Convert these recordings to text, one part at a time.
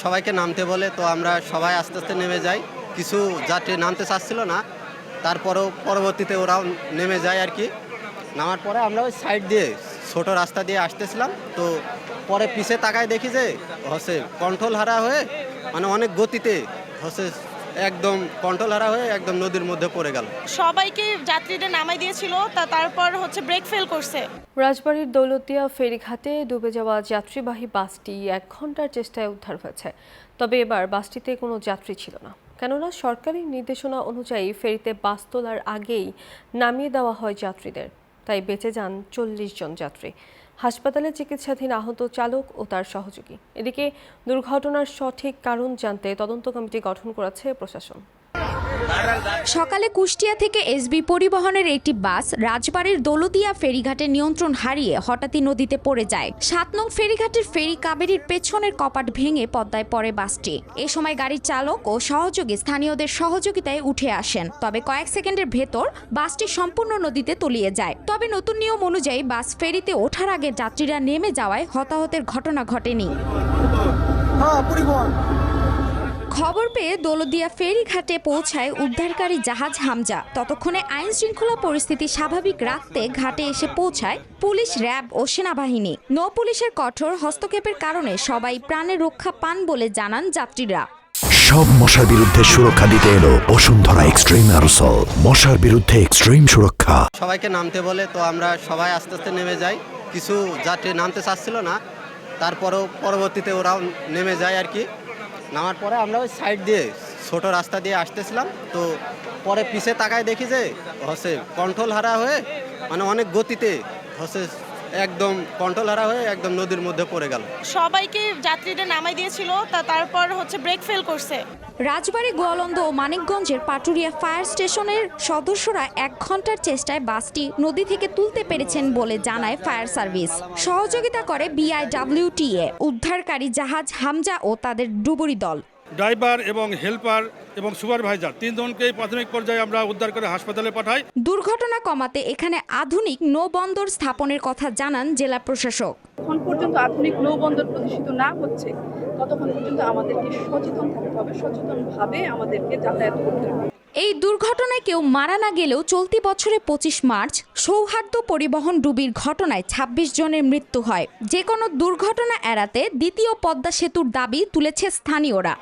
সবাইকে নামতে বলে, তো আমরা সবাই আস্তে আস্তে নেমে যাই। কিছু যাত্রী নামতে চাচ্ছিল না, তারপরেও পরবর্তীতে ওরাও নেমে যায় আর কি। নামার পরে আমরা ওই সাইড দিয়ে ছোট রাস্তা দিয়ে আসতেছিলাম, তো পরে পিছে তাকায় দেখি যে কন্ট্রোল হারা হয়ে অনেক গতিতে একদম কন্ট্রোল হারা হয়ে একদম নদীর মধ্যে পড়ে গেল। সবাইকে যাত্রীদের নামাই দিয়েছিল, তারপর ব্রেক ফেল করছে। রাজবাড়ীর দৌলতদিয়া ফেরিঘাটে ডুবে যাওয়া যাত্রীবাহী বাসটি 1 ঘন্টার চেষ্টায় উদ্ধার হয়েছে। তবে এবার বাসটিতে কোনো যাত্রী ছিল না, কেননা সরকারি নির্দেশনা অনুযায়ী ফেরিতে বাস তোলার আগেই নামিয়ে দেওয়া হয় যাত্রীদের। তাই বেঁচে যান 40 জন যাত্রী। হাসপাতালে চিকিৎসাধীন আহত চালক ও তার সহযোগী। এদিকে দুর্ঘটনার সঠিক কারণ জানতে তদন্ত কমিটি গঠন করেছে প্রশাসন। সকালে কুষ্টিয়া থেকে এসবি পরিবহনের একটি বাস রাজবাড়ীর দৌলতদিয়া ফেরিঘাটে নিয়ন্ত্রণ হারিয়ে হঠাৎই নদীতে পড়ে যায়। 7 নং ফেরিঘাটের ফেরি কাবেরীর পেছনের কপাট ভেঙে পদ্মায় পড়ে বাসটি। এ সময় গাড়ির চালক ও সহযোগী স্থানীয়দের সহযোগিতায় উঠে আসেন, তবে কয়েক সেকেন্ডের ভেতর বাসটি সম্পূর্ণ নদীতে তলিয়ে যায়। তবে নতুন নিয়ম অনুযায়ী বাস ফেরিতে ওঠার আগে যাত্রীরা নেমে যাওয়ায় হতাহতের ঘটনা ঘটেনি। খবর পেয়ে দৌলতদিয়া ফেরিঘাটে পৌঁছায় উদ্ধারকারী জাহাজ হামজা। ততক্ষণে আইন শৃঙ্খলা পরিস্থিতি স্বাভাবিক রাখতে ঘাটে এসে পৌঁছায় পুলিশ, র্যাব ও সেনাবাহিনী। নৌ পুলিশের কঠোর হস্তক্ষেপের কারণে সবাই প্রাণে রক্ষা পান বলে জানান যাত্রীরা। সব মশার বিরুদ্ধে সুরক্ষা দিতে এলো বসুন্ধরা এক্সট্রিম অ্যারোসল। মশার বিরুদ্ধে এক্সট্রিম সুরক্ষা। সবাইকে নামতে বলে, তো আমরা সবাই আস্তে আস্তে নেমে যাই। কিছু যাত্রী নামতে চাচ্ছিল না, তারপরেও পরবর্তীতে ওরাও নেমে যায় আর কি। নামার পরে আমরা ওই সাইড দিয়ে ছোট রাস্তা দিয়ে আসতেছিলাম, তো পরে পিছে তাকায় দেখি যে কন্ট্রোল হারা হয়ে অনেক গতিতে একদম কন্ট্রোল হারা হয়ে একদম নদীর মধ্যে পড়ে গেল। সবাইকে যাত্রীদের নামাই দিয়েছিল, তারপর ব্রেক ফেল করছে। রাজবাড়ী, গোয়ালন্দ ও মানিকগঞ্জের পাটুরিয়া ফায়ার স্টেশনের সদস্যরা 1 ঘন্টার চেষ্টায় বাসটি নদী থেকে তুলতে পেরেছেন বলে জানায় ফায়ার সার্ভিস। সহযোগিতা করে BIWTA, উদ্ধারকারী জাহাজ হামজা ও তাদের ডুবুরি দল। ড্রাইভার এবং হেল্পার এবং সুপারভাইজার 3 জনকেই প্রাথমিক পর্যায়ে আমরা উদ্ধার করে হাসপাতালে পাঠাই। দুর্ঘটনা কমাতে এখানে আধুনিক নৌবন্দর স্থাপনের কথা জানান জেলা প্রশাসক। যতক্ষণ পর্যন্ত আধুনিক নৌবন্দর প্রতিষ্ঠিত না হচ্ছে ততক্ষণ পর্যন্ত আমাদেরকে সচেতন থাকতে হবে, সচেতনভাবে আমাদেরকে যাতায়াত করতে হবে। এই দুর্ঘটনায় কেউ মারা না গেলেও চলতি বছরে 25 মার্চ সৌহার্দ্য পরিবহন ডুবির ঘটনায় 26 জনের মৃত্যু হয়। যে কোনো দুর্ঘটনা এড়াতে দ্বিতীয় পদ্মা সেতুর দাবি তুলেছে স্থানীয়রা।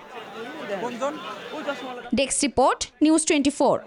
Desk report, news 24।